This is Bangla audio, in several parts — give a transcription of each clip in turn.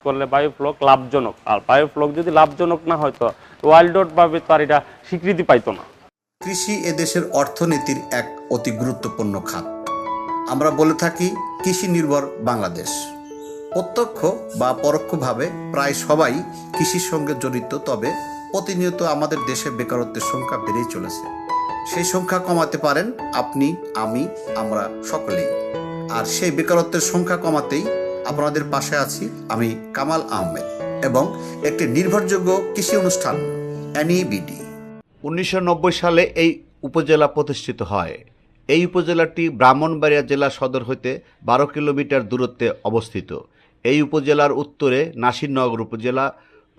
করলে বায়োফ্লক লাভজনক, আর বায়োফ্লক যদি লাভজনক না হয় তো ওয়াইল্ড ভাবে তো আর এটা স্বীকৃতি পাইতো না। কৃষি এদেশের অর্থনীতির এক অতি গুরুত্বপূর্ণ খাত। আমরা বলে থাকি কৃষি নির্ভর বাংলাদেশ। প্রত্যক্ষ বা পরোক্ষভাবে প্রায় সবাই কৃষির সঙ্গে জড়িত, তবে প্রতিনিয়ত আমাদের দেশে বেকারত্বের সংখ্যা বেড়েই চলেছে। সেই সংখ্যা কমাতে পারেন আপনি, আমি, আমরা সকলেই। আর সেই বেকারত্বের সংখ্যা কমাতেই আপনাদের পাশে আছি আমি, কামাল আহমেদ, এবং একটি নির্ভরযোগ্য কৃষি অনুষ্ঠান NEBD। 1990 সালে এই উপজেলা প্রতিষ্ঠিত হয়। এই উপজেলাটি ব্রাহ্মণবাড়িয়া জেলা সদর হইতে 12 কিলোমিটার দূরত্বে অবস্থিত। এই উপজেলার উত্তরে নাসিরনগর উপজেলা,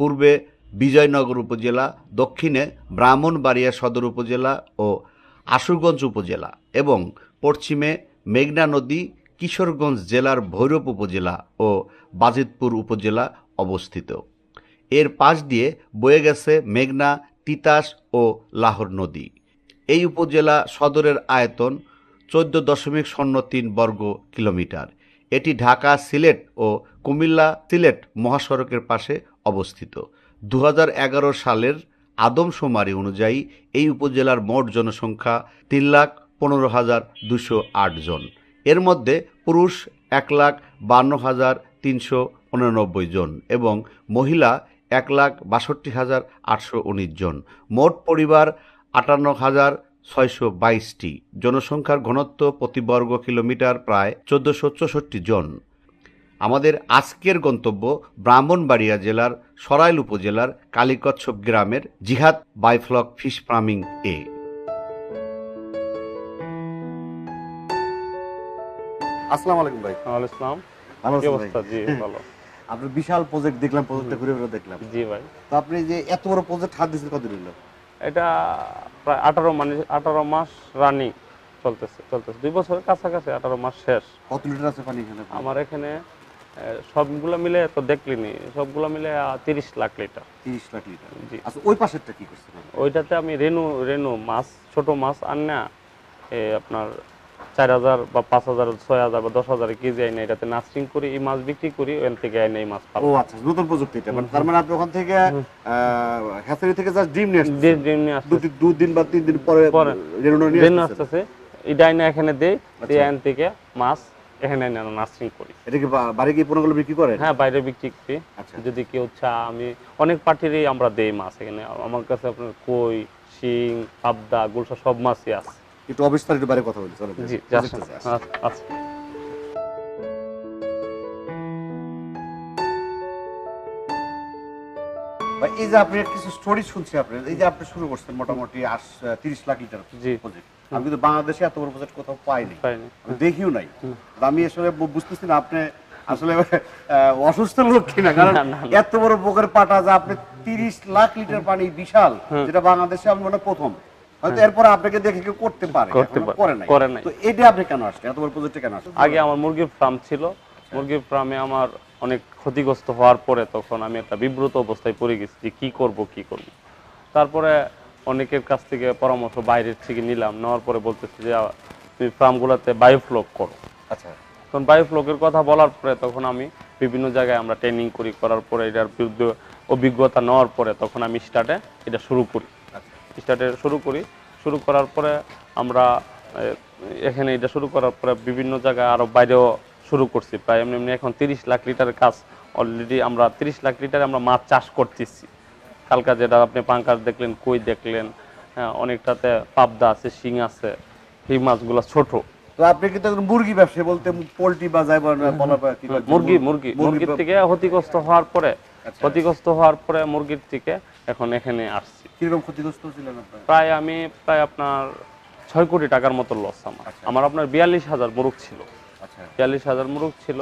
পূর্বে বিজয়নগর উপজেলা, দক্ষিণে ব্রাহ্মণবাড়িয়া সদর উপজেলা ও আশুগঞ্জ উপজেলা এবং পশ্চিমে মেঘনা নদী, কিশোরগঞ্জ জেলার ভৈরব উপজেলা ও বাজিতপুর উপজেলা অবস্থিত। এর পাশ দিয়ে বয়ে গেছে মেঘনা, তিতাস ও লাহোর নদী। এই উপজেলা সদরের আয়তন 14.03 বর্গ কিলোমিটার। এটি ঢাকা, সিলেট ও কুমিল্লা সিলেট মহাসড়কের পাশে অবস্থিত। 2011 সালের আদমশুমারি অনুযায়ী এই উপজেলার মোট জনসংখ্যা 3,15,208 জন। এর মধ্যে পুরুষ 1,52,389 জন এবং মহিলা 1,62,819 জন। মোট পরিবার 58,622টি। জনসংখ্যার ঘনত্ব প্রতি বর্গ কিলোমিটার প্রায় 1464 জন। আমাদের আজকের গন্তব্য ব্রাহ্মণবাড়িয়া জেলার সরাইল উপজেলার কালীকচ্ছপ গ্রামের জিহাদ বায়োফ্লক ফিশ ফার্মিং এ। আসসালামু আলাইকুম ভাই। ওয়ালাইকুম আসসালাম। ভালো কি আছেন অবস্থা? ভাই? জি ভালো। আপনার বিশাল প্রজেক্ট দেখলাম, প্রজেক্টটা ঘুরে ঘুরে দেখলাম। জি ভাই, তো আপনি যে এত বড় প্রজেক্ট হাত দিয়েছেন কত দিল? এটা প্রায় 18 মাস রানিং চলতেছে 2 বছরের কাছাকাছি, 18 মাস শেষ। কত লিটার আছে পানি এখানে? আমার এখানে সবগুলো মিলে তো দেখলিনি, সবগুলো মিলে 30 লাখ লিটার। 30 লাখ লিটার। জি। আচ্ছা, ওই পাশেরটা কি করছেন? ওইটাতে আমি রেনু মাছ, ছোট মাছ আনা আপনার 4,000 বা 5,000, 6,000 বা 10,000 কেজি আইনা এটাতে নার্সিং করি, এই মাছ বিক্রি করি, ওখান থেকে আইনা এই মাছ ও পাবো। আচ্ছা, নতুন প্রযুক্তি এটা। মানে তার মানে আপনি ওখান থেকে হ্যাচারি থেকে জাস্ট ডিম নিয়ে আসছেন। ডিম নিয়ে আসছে, 2 দিন বা 3 দিন পরে রেনুটা নিয়ে রেনু আসছেন। আসতেছে, এটা আইনা এখানে দেই, দিয়ে এখান থেকে মাছ এখানে আইনা নার্সিং করি। এটা কি বাড়ি গিয়ে পুরোগুলো বিক্রি করেন? হ্যাঁ, বাইরে বিক্রি করি। আচ্ছা। যদি কেউ চায়, আমি অনেক পার্টিরই আমরা দেই মাছ এখানে। আমার কাছে আপনার কই, শিং, পাবদা, গুলশা সব মাছই আছে। একটু অবিস্তারিত বাইরে কথা বলি, চলো। জি, project এ যাই। আচ্ছা। ভাই, এই যে আপনি কিছু স্টোরি শুনছি আপনার, এই যে আপনি শুরু করছেন মোটামুটি 30 লাখ লিটার জি। প্রজেক্ট। আমি কিন্তু বাংলাদেশে এত বড় প্রজেক্ট কোথাও পাইনি, পাইনি। আমি দেখিও নাই। আমি আসলে বুঝতেছি না আপনি আসলে অসুস্থ লোক কিনা, কারণ না, না, না। এত বড় পোকের পাটা যে আপনি 30 লাখ লিটার পানি, বিশাল, যেটা বাংলাদেশে আমি মনে হয় প্রথম। হয়তো এরপর আপনাকে দেখে কেউ করতে পারে, এখনো করে নাই। তো এটা আপনি কেন আসলেন, এত বড় প্রজেক্টে কেন আসলেন? আগে আমার মুরগির ফার্ম ছিল, মুরগির ফার্মে আমার অনেক ক্ষতিগ্রস্ত হওয়ার পরে তখন আমি একটা বিব্রত অবস্থায় পড়ে গেছি যে কি করব। তারপরে অনেকের কাছ থেকে পরামর্শ বাইরের থেকে নিলাম, নেওয়ার পরে বলতেছি যে তুমি ফার্মগুলোতে বায়োফ্লক করো। আচ্ছা। তখন বায়োফ্লকের কথা বলার পরে তখন আমি বিভিন্ন জায়গায় আমরা ট্রেনিং করার পরে এটার বিরুদ্ধে অভিজ্ঞতা নেওয়ার পরে তখন আমি এটা শুরু করি। শুরু করার পরে আমরা এখানে এটা শুরু করার পরে বিভিন্ন জায়গায় আরও বাইরেও শুরু করছি। প্রায় এমনি এখন 30 লাখ লিটারের কাজ অলরেডি আমরা 30 লাখ লিটারে আমরা মাছ চাষ করতেছি। কালকা যেটা আপনি পাঙ্কাস দেখলেন, কই দেখলেন, হ্যাঁ, অনেকটাতে পাবদা আছে, শিং আছে, এই মাছগুলো ছোট। তো আপনি কিন্তু একজন মুরগি ব্যবসায়ী, বলতে পোল্ট্রি বা যাই বলা কি বলে, মুরগির থেকে ক্ষতিগ্রস্ত হওয়ার পরে মুরগির থেকে এখন এখানে আসছি। কিরকম ক্ষতিগ্রস্ত ছিলেন আপনার? প্রায় আপনার 6 কোটি টাকার মতো লস আমার আপনার 42,000 মুরগ ছিল। আচ্ছা। 42,000 মুরগ ছিল,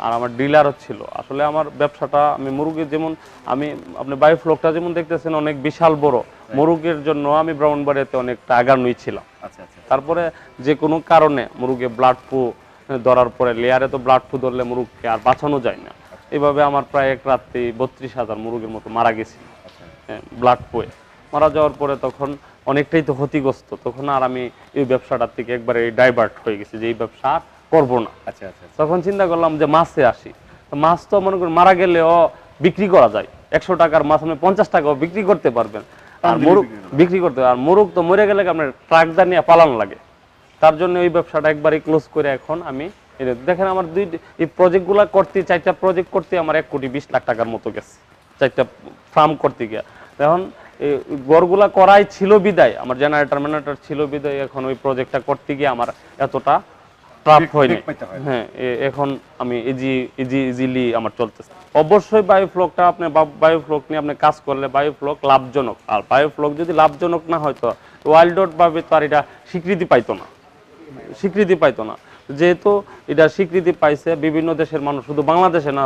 আর আমার ডিলারও ছিল। আসলে আমার ব্যবসাটা, আমি মুরগির যেমন আপনি বায়োফ্লকটা যেমন দেখতেছেন অনেক বিশাল বড়, মুরগির জন্য আমি ব্রাহ্মণবাড়িয়াতে অনেকটা আগানোই ছিলাম। আচ্ছা। তারপরে যে কোনো কারণে মুরগি ব্লাড ফ্লু ধরার পরে, লেয়ারে তো ব্লাড ফ্লু ধরলে মুরগকে আর বাঁচানো যায় না। এভাবে আমার প্রায় এক রাত্রে 32,000 মুরগির মতো মারা গেছিল ব্লাড ফ্লুয়ে। মারা যাওয়ার পরে তখন অনেকটাই তো ক্ষতিগ্রস্ত, তখন আর আমি এই ব্যবসাটার থেকে একবারে ডাইভার্ট হয়ে গেছি যে এই ব্যবসা আর করবো না। আচ্ছা। তখন চিন্তা করলাম যে মাছে আসি। তো মাছ তো মনে করেন মারা গেলেও বিক্রি করা যায়, 100 টাকার মাছ আপনি 50 টাকাও বিক্রি করতে পারবেন। আর মোরগ বিক্রি করতে, আর মোরগ তো মরে গেলে আপনার ট্রাক দা নিয়ে পালানো লাগে। তার জন্য এই ব্যবসাটা একবারই ক্লোজ করে এখন আমি দেখেন আমার এই প্রজেক্টগুলো করতে, 4টা প্রজেক্ট করতে আমার 1,20,00,000 টাকার মতো গেছে, 4টা ফার্ম করতে গিয়ে। এখন গড়গুলা করাই ছিল বিদায়, আমার জেনারেটর ছিল বিদায়, এখন ওই প্রজেক্টটা করতে গিয়ে আমার এতটা টাফ হয়নি। হ্যাঁ, এখন আমি ইজিলি আমার চলতেছে। অবশ্যই বায়োফ্লকটা আপনি বায়োফ্লক নিয়ে আপনি কাজ করলে বায়োফ্লক লাভজনক। আর বায়োফ্লক যদি লাভজনক না হয় তো ওয়াইল্ড ভাবে তো আর এটা স্বীকৃতি পাইতো না। যেহেতু এটা স্বীকৃতি পাইছে, বিভিন্ন দেশের মানুষ, শুধু বাংলাদেশে না,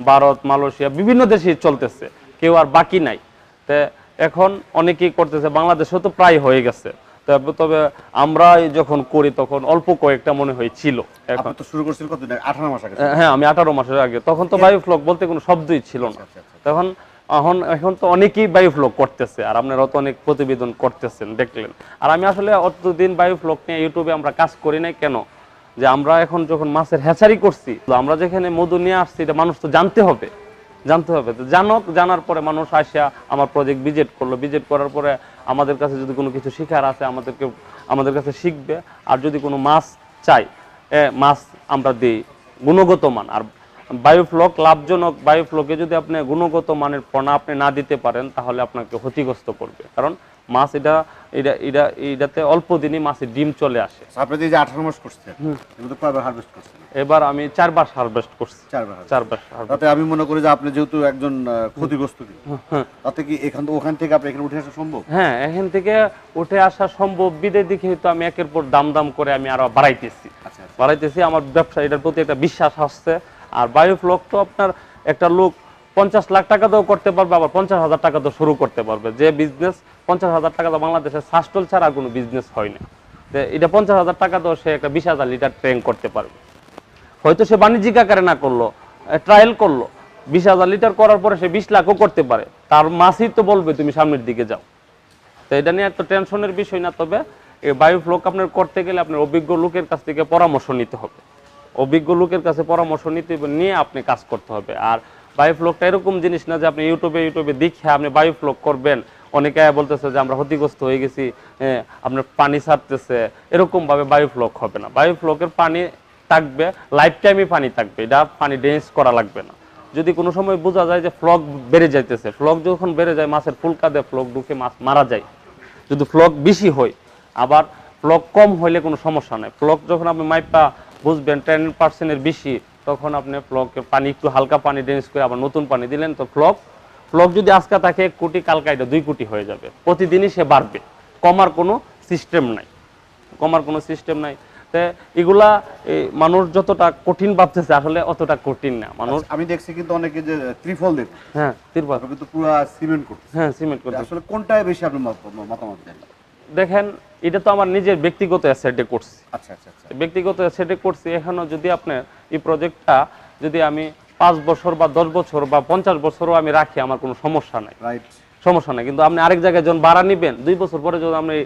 ভারত, মালয়েশিয়া, বিভিন্ন দেশে চলতেছে, কেউ আর বাকি নাই। তো এখন অনেকেই করতেছে, বাংলাদেশেও তো প্রায় হয়ে গেছে। তবে আমরা যখন করি তখন অল্প কয়েকটা মনে হয় ছিল। এখন তো শুরু করছিল কত, 18 মাস আগে? হ্যাঁ, আমি 18 মাসের আগে, তখন তো বায়োফ্লক বলতে কোনো শব্দই ছিল না। তখন এখন তো অনেকেই বায়োফ্লক করতেছে, আর আপনারা তো অনেক প্রতিবেদন করতেছেন, দেখলেন। আর আমি আসলে অতদিন বায়োফ্লক নিয়ে ইউটিউবে আমরা কাজ করি নাই কেন, যে আমরা এখন যখন মাছের হ্যাচারি করছি, আমরা যেখানে মধু নিয়ে আসছি এটা মানুষ তো জানতে হবে। তো জানার পরে মানুষ আসিয়া আমার প্রজেক্ট ভিজিট করার পরে আমাদের কাছে যদি কোনো কিছু শিখার আছে আমাদের কাছে শিখবে। আর যদি কোনো মাছ চাই, মাছ আমরা দিই গুণগত মান। আর বায়োফ্লক লাভজনক, বায়োফ্লকে যদি আপনি গুণগত মানের পণ্য আপনি না দিতে পারেন তাহলে আপনাকে ক্ষতিগ্রস্ত করবে। কারণ মাছ এটাতে অল্প দিনই মাছের ডিম চলে আসে। আপনি যে 18 মাস করছেন, কিন্তু কয়বার হারভেস্ট করছেন? এবার আমি 4বার হারভেস্ট করছি। 4বার। তাতে আমি মনে করি যে আপনি যেহেতু একজন ক্ষতিগ্রস্ত, তাতে কি ওখান থেকে আপনি এখানে উঠে আসা সম্ভব? হ্যাঁ, এখান থেকে উঠে আসা সম্ভব। বিদে দিকে তো আমি একের পর দাম করে আমি আরো বাড়াইতেছি। আমার ব্যবসা এটার প্রতি একটা বিশ্বাস আসছে। আর বায়োফ্লক তো আপনার একটা লোক 50 লাখ টাকা দিয়েও করতে পারবে, আবার 50,000 টাকা দিয়ে শুরু করতে পারবে। যে বিজনেস 50,000 টাকা দিয়ে বাংলাদেশে সাস্টল ছাড়া কোনো বিজনেস হয় না। এটা 50,000 টাকা দিয়েও সে একটা 20,000 লিটার ট্রেন করতে পারবে। হয়তো সে বাণিজ্যিক আকারে না করলো, ট্রায়াল করলো, 20,000 লিটার করার পরে সে 20 লাখও করতে পারে। তার মাছই তো বলবে তুমি সামনের দিকে যাও। তো এটা নিয়ে এত টেনশনের বিষয় না। তবে এই বায়োফ্লক আপনার করতে গেলে আপনার অভিজ্ঞ লোকের কাছ থেকে পরামর্শ নিতে হবে। নিয়ে আপনি কাজ করতে হবে। আর বায়োফ্লকটা এরকম জিনিস না যে আপনি ইউটিউবে দেখে আপনি বায়োফ্লক করবেন। অনেকে বলতেছে যে আমরা ক্ষতিগ্রস্ত হয়ে গেছি, আপনার পানি ছাড়তেছে, এরকম ভাবে বায়োফ্লক হবে না। বায়োফ্লকের পানি থাকবে, লাইফ টাইমই পানি থাকবে, এটা পানি ডেন্স করা লাগবে না। যদি কোনো সময় বোঝা যায় যে ফ্লক বেড়ে যাইতেছে, ফ্লক যখন বেড়ে যায় মাছের ফুলকাদে ফ্লক ঢুকে মাছ মারা যায়। যদি ফ্লক বেশি হয়, আবার ফ্লক কম হইলে কোনো সমস্যা নাই। ফ্লক যখন আপনি মাইপা বুঝবেন 10% বেশি, তখন আপনি ফ্লকের পানি একটু হালকা পানি ডেন্স করে আবার নতুন পানি দিলেন, তো ফ্লক যদি আজকে থাকে 1 কোটি, কালকা এটা 2 কোটি হয়ে যাবে। প্রতিদিনই সে বাড়বে, কমার কোনো সিস্টেম নাই। তো এগুলা মানুষ যতটা কঠিন ভাবতেছে আসলে অতটা কঠিন না। মানুষ আমি দেখছি কিন্তু অনেকে যে ত্রিফল দিতে, হ্যাঁ ত্রিফল কিন্তু পুরো সিমেন্ট করতে, সিমেন্ট করতে, আসলে কোনটায় বেশি আপনি মতামত দেন? দেখেন, এটা তো আমার নিজের ব্যক্তিগত অ্যাসেটে করছি। আচ্ছা। ব্যক্তিগত অ্যাসেটে করছি। এখনো যদি আপনি এই প্রজেক্টটা যদি আমি 5 বছর বা 10 বছর বা 50 বছরও আমি রাখি, আমার কোনো সমস্যা নাই। কিন্তু আপনি আরেক জায়গায় যখন ভাড়া নিবেন, 2 বছর পরে যদি আপনি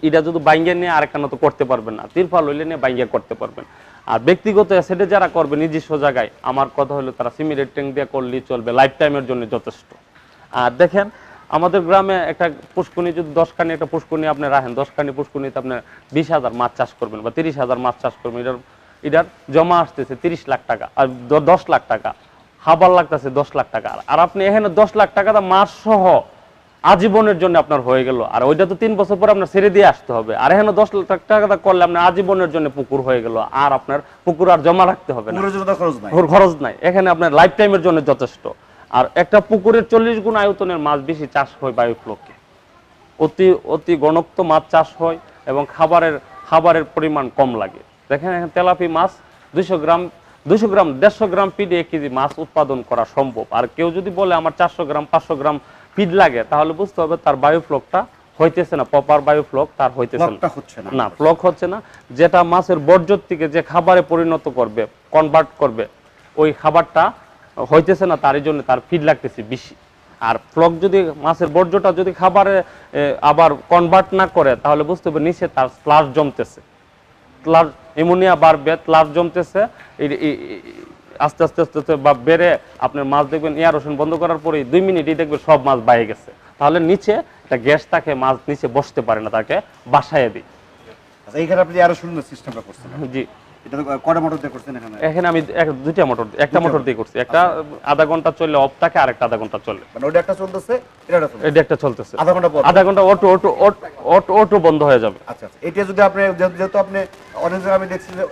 এটা যদি বাইঙ্গে নিয়ে আরেকখানে তো করতে পারবেন না। তিরফল হইলে নিয়ে বাইঙ্গে করতে পারবেন। আর ব্যক্তিগত অ্যাসেটে যারা করবে নিজস্ব জায়গায়, আমার কথা হলো তারা সিমেন্ট ট্যাঙ্ক দিয়ে করলেই চলবে, লাইফ টাইমের জন্য যথেষ্ট। আর দেখেন, আমাদের গ্রামে একটা পুষ্কুনি যদি 10 খানি একটা পুষ্কুনি আপনি রাখেন, 10 খানি পুষ্কুনিতে আপনার 20,000 মাছ চাষ করবেন বা 30,000 মাছ চাষ করবেন। এটার জমা আসতেছে 30 লাখ টাকা আর 10 লাখ টাকা, খাবার লাগতেছে 10 লাখ টাকা। আর আপনি এখানে 10 লাখ টাকা মাছ সহ আজীবনের জন্য আপনার হয়ে গেল। আর ওইটা তো 3 বছর পরে আপনার ছেড়ে দিয়ে আসতে হবে। আর এখানে 10 লাখ টাকা করলে আপনার আজীবনের জন্য পুকুর হয়ে গেল, আর আপনার পুকুর আর জমা রাখতে হবে না, খরচ নাই। এখানে আপনার লাইফ টাইমের জন্য যথেষ্ট। আর একটা পুকুরের 40 গুণ আয়তনের মাছ বেশি চাষ হয় বায়োফ্লকে। অতি ঘনত্ব মাছ চাষ হয় এবং খাবারের পরিমাণ কম লাগে। দেখেন, এখানে তেলাপি মাছ 200 গ্রাম 150 গ্রাম ফিডে 1 কেজি মাছ উৎপাদন করা সম্ভব। আর কেউ যদি বলে আমার 400 গ্রাম 500 গ্রাম ফিড লাগে, তাহলে বুঝতে হবে তার বায়োফ্লকটা হইতেছে না, প্রপার বায়োফ্লক তার হইতেছে না, ফ্লক হচ্ছে না। যেটা মাছের বর্জ্য থেকে যে খাবারে পরিণত করবে, কনভার্ট করবে, ওই খাবারটা হইতেছে না, তার জন্য তার ফিড লাগতেছে বেশি। আর ফ্লক যদি মাছের বর্জ্যটা যদি খাবারে আবার কনভার্ট না করে, তাহলে বুঝতে হবে নিচে তার স্লাশ জমতেছে, অ্যামোনিয়া বাড়বে, স্লাশ জমতেছে, আস্তে আস্তে আস্তে আস্তে বা বেড়ে আপনার মাছ দেখবেন এয়ারেশন বন্ধ করার পরেই 2 মিনিটই দেখবেন সব মাছ বাইরে গেছে। তাহলে নিচে একটা গ্যাস থাকে, মাছ নিচে বসতে পারে না, তাকে বাসায় দিই। আচ্ছা, এইখানে আপনি আরো সুন্দর সিস্টেমটা করছেন। জি, এটা তো কয়টা মোটর দিয়ে করছেন এখানে? এখানে আমি দুইটা মোটর, একটা মোটর দিয়ে করছি। একটা আধা ঘন্টা চললে অফ থাকে, আর একটা আধা ঘন্টা চলে। মানে ওটা একটা চলতেছে, এটা চলতেছে, এটা একটা চলতেছে, আধা ঘন্টা পর আধা ঘন্টা অটো অটো অটো অটো বন্ধ হয়ে যাবে। আচ্ছা আচ্ছা, এটা যদি আপনি যেহেতু আপনি অনেক জায়গায় আমি দেখছি যে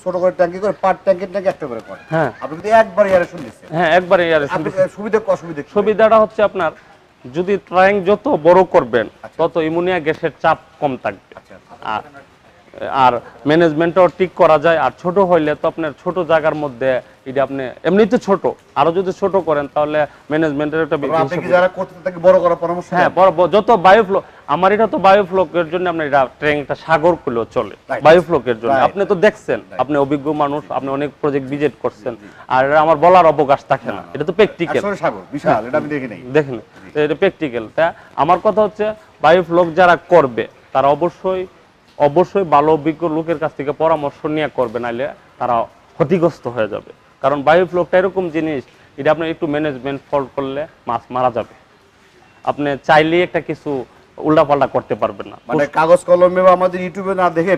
ছোট করে ট্যাঙ্কি করে পার ট্যাঙ্কের ট্যাঙ্কি একটা করে করে, হ্যাঁ আপনি যদি একবার এয়ারেশন দিচ্ছেন, হ্যাঁ একবারে আপনি সুবিধা অসুবিধা কি? সুবিধাটা হচ্ছে আপনার যদি ট্যাঙ্ক যত বড় করবেন তত ইমোনিয়া গ্যাসের চাপ কম থাকবে। আচ্ছা আচ্ছা, আর আর ম্যানেজমেন্টও ঠিক করা যায়। আর ছোট হইলে তো আপনার ছোট জায়গার মধ্যে এটা আপনি এমনিতে ছোট, আরো যদি ছোট করেন তাহলে ম্যানেজমেন্টের একটা আপনি কি যারা করতে তাকে বড় করার পরামর্শ দেন? হ্যাঁ যত বায়োফ্লো, আমার এটা তো বায়োফ্লোকের জন্য আপনার এটা ট্যাঙ্কটা সাগর কুলো চলে বায়োফ্লোকের জন্য। আপনি তো দেখছেন, আপনি অভিজ্ঞ মানুষ, আপনি অনেক প্রজেক্ট ভিজিট করছেন, আর এটা আমার বলার অবকাশ থাকে না, এটা তো প্র্যাকটিক্যাল। আসলে সাগর বিশাল, এটা আমি দেখি নাই, দেখেন এটা প্র্যাকটিক্যাল। তা আমার কথা হচ্ছে বায়োফ্লোক যারা করবে তারা অবশ্যই অবশ্যই ভালো অভিজ্ঞ লোকের কাছ থেকে পরামর্শ নিয়ে করবে, নাহলে তারা ক্ষতিগ্রস্ত হয়ে যাবে। কারণ বায়োফ্লোকটা এরকম জিনিস, এটা আপনার একটু ম্যানেজমেন্ট ফল্ট করলে মাছ মারা যাবে। আপনি চাইলেই একটা কিছু উল্টাপাল্টা করতে পারবেন না। মানে কাগজ কলমে বা আমাদের ইউটিউবে না দেখে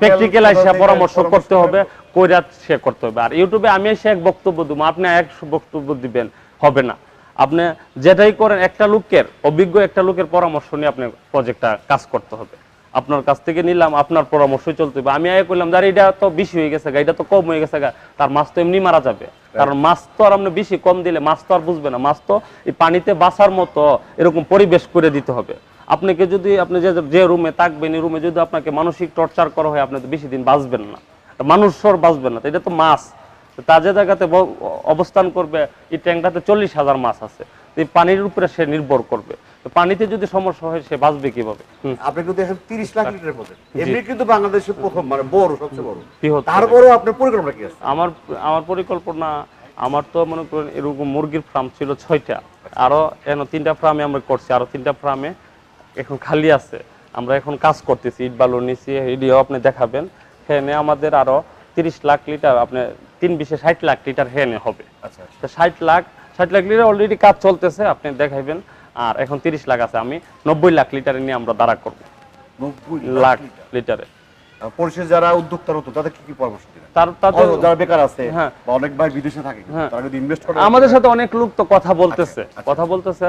প্র্যাকটিক্যাল এসে পরামর্শ করতে হবে, কইরা সে করতে হবে। আর ইউটিউবে আমি এসে এক বক্তব্য দেবো, আপনি এক বক্তব্য দিবেন, হবে না। আপনি যেটাই করেন একটা লোকের, অভিজ্ঞ একটা লোকের পরামর্শ নিয়ে আপনি প্রজেক্টটা কাজ করতে হবে। আপনার কাছ থেকে নিলাম, আপনার পরামর্শই চলতে হবে। আমি আগে করলাম যে এটা তো বেশি হয়ে গেছে, এটা তো কম হয়ে গেছে, তার মাছ তো এমনি মারা যাবে। কারণ মাছ তো আর আপনি বেশি কম দিলে মাছ তো আর বুঝবে না, মাছ তো এই পানিতে বাঁচার মতো এরকম পরিবেশ করে দিতে হবে। আপনাকে যদি আপনি যে রুমে থাকবেন, এই রুমে যদি আপনাকে মানসিক টর্চার করা হয়, আপনি তো বেশি দিন বাঁচবেন না, মানুষও বাঁচবেন না। এটা তো মাছ, তা যে জায়গাতে অবস্থান করবে, এই ট্যাঙ্কটাতে 40,000 মাছ আছে, এই পানির উপরে সে নির্ভর করবে। তো পানিতে যদি সমস্যা হয় সে বাঁচবে কিভাবে? আপনি কিন্তু এখন 30 লাখ লিটারের প্রজেক্ট, এমনি কিন্তু বাংলাদেশের প্রথম, মানে বড়, সবচেয়ে বড়। বৃহৎ। তারপরেও আপনার পরিকল্পনা কি আছে? আমার পরিকল্পনা, আমার তো মনে করেন এরকম মুরগির ফার্ম ছিল 6টা, আরো 3টা ফার্মে আমরা করছি, আরো 3টা ফার্মে এখন খালি আছে। আমরা এখন কাজ করতেছি, ইট বালু নিচে, ভিডিও আপনি দেখাবেন। হেনে আমাদের আরো 30 লাখ লিটার, আপনি 3-20 60 লাখ লিটার হেনে হবে। আচ্ছা, তো 60 লাখ লিটার অলরেডি কাজ চলতেছে, আপনি দেখাইবেন। আর এখন 30 লাখ আছে, আমি 90 লাখ লিটারে নিয়ে আমরা দাঁড়া করবো। 90 লাখ লিটারে পরিশেষ যারা উদ্যোক্তা হতো তাদের কি কি পরামর্শ দিবেন? তাদের যারা বেকার আছে, হ্যাঁ, বা অনেক ভাই বিদেশে থাকে, তারা যদি ইনভেস্ট করে, আমাদের সাথে অনেক লোক তো কথা বলতেছে,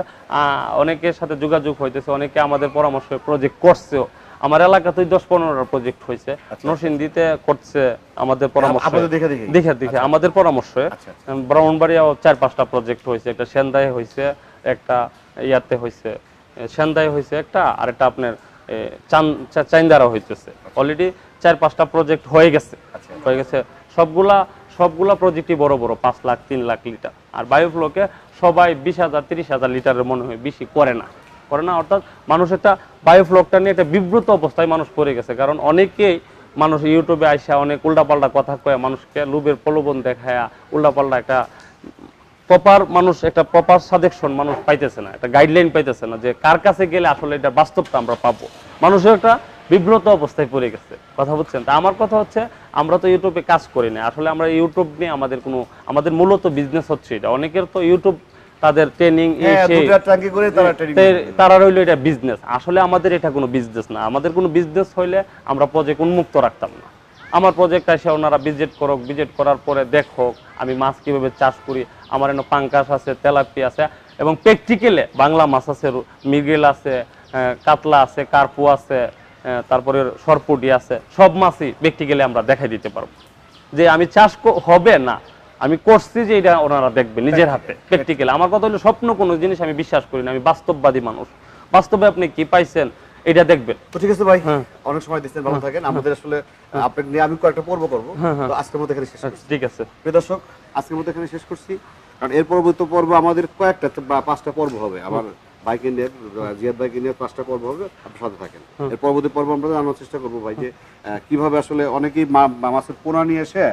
অনেকের সাথে যোগাযোগ হইতেছে, অনেকে আমাদের পরামর্শ প্রজেক্ট করছেও। আমার এলাকাতেই 10-15টা প্রজেক্ট হয়েছে, নরসিংদীতে করছে আমাদের পরামর্শ দেখে আমাদের পরামর্শে। ব্রাহ্মণবাড়িয়াও 4-5টা প্রজেক্ট হয়েছে, একটা সেন্দায় হয়েছে, একটা ইয়াতে হয়েছে, সেন্দায় হয়েছে একটা, আর একটা আপনার চাইন্দারা হইতেছে। অলরেডি 4-5টা প্রজেক্ট হয়ে গেছে। সবগুলা প্রজেক্টই বড় বড়, 5 লাখ 3 লাখ লিটার। আর বায়োফ্লোকে সবাই 20,000-30,000 লিটারের মনে হয়, বেশি করে না। অর্থাৎ মানুষ একটা বায়োফ্লোকটা নিয়ে একটা বিব্রত অবস্থায় মানুষ পড়ে গেছে। কারণ অনেকেই মানুষ ইউটিউবে আইসা অনেক উল্টাপাল্টা কথা কয়ে, মানুষকে লোভের প্রলোভন দেখায়, উল্টাপাল্টা একটা প্রপার সাজেশন মানুষ পাইতেছে না, একটা গাইডলাইন পাইতেছে না, যে কার কাছে গেলে আসলে এটা বাস্তবটা আমরা পাবো। মানুষের একটা বিব্রত অবস্থায় পড়ে গেছে, কথা বুঝছেন? তা আমার কথা হচ্ছে, আমরা তো ইউটিউবে কাজ করি না, আসলে আমরা ইউটিউব নিয়ে আমাদের মূলত বিজনেস হচ্ছে এটা। অনেকের তো ইউটিউব তাদের ট্রেনিং, তারা রইলো এটা বিজনেস। আসলে আমাদের এটা কোনো বিজনেস না। আমাদের কোনো বিজনেস হইলে আমরা প্রজেক্ট উন্মুক্ত রাখতাম না। আমার প্রজেক্ট এসে ওনারা ভিজিট করুক, ভিজিট করার পরে দেখুক আমি মাছ কিভাবে চাষ করি। আমার এনে পাঙ্কাশ আছে, তেলাপি আছে, এবং প্র্যাকটিক্যালে বাংলা মাছ আছে, মৃগেল আছে, কাতলা আছে, কার্পু আছে, তারপরে সরপুটি আছে, সব মাছই প্র্যাকটিক্যালি আমরা দেখাই দিতে পারবো। যে আমি চাষ হবে না, আমি করছি, যে এটা ওনারা দেখবে নিজের হাতে প্র্যাকটিক্যালি। আমার কথা হলো, স্বপ্ন কোনো জিনিস আমি বিশ্বাস করি না, আমি বাস্তববাদী মানুষ। বাস্তবে আপনি কি পাইছেন এটা দেখবেন। তো ঠিক আছে ভাই, অনেক সময় দিচ্ছেন, ভালো থাকেন। আমাদের আসলে আপনাকে নিয়ে আমি কয়েকটা পর্ব করবো, তো আজকের মতো এখানে শেষ করছি। ঠিক আছে প্রিয় দর্শক, আজকের মতো এখানে শেষ করছি, কারণ এর পরবর্তী পর্ব আমাদের কয়েকটা বা 5টা পর্ব হবে। আমার বাইকে নিয়ে, জিয়াদ বাইকে নিয়ে 5টা পর্ব হবে, আপনার সাথে থাকেন। এর পরবর্তী পর্ব আমরা জানার চেষ্টা করবো ভাই, যে কিভাবে আসলে অনেকেই মাছের পোনা নিয়ে এসে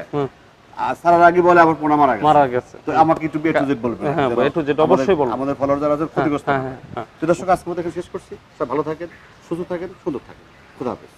সারার আগে বলে আবার পোনা মারা গেছে। তো আমাকে একটু A to Z বলবেন। হ্যাঁ, A to Z অবশ্যই বলবো। আমাদের ফলোয়ার যারা আছে ক্ষতিগ্রস্ত। তো দর্শক, আজকের মতো এখানে শেষ করছি। সব ভালো থাকেন, সুস্থ থাকেন, সুন্দর থাকেন। খুদা হাফেজ।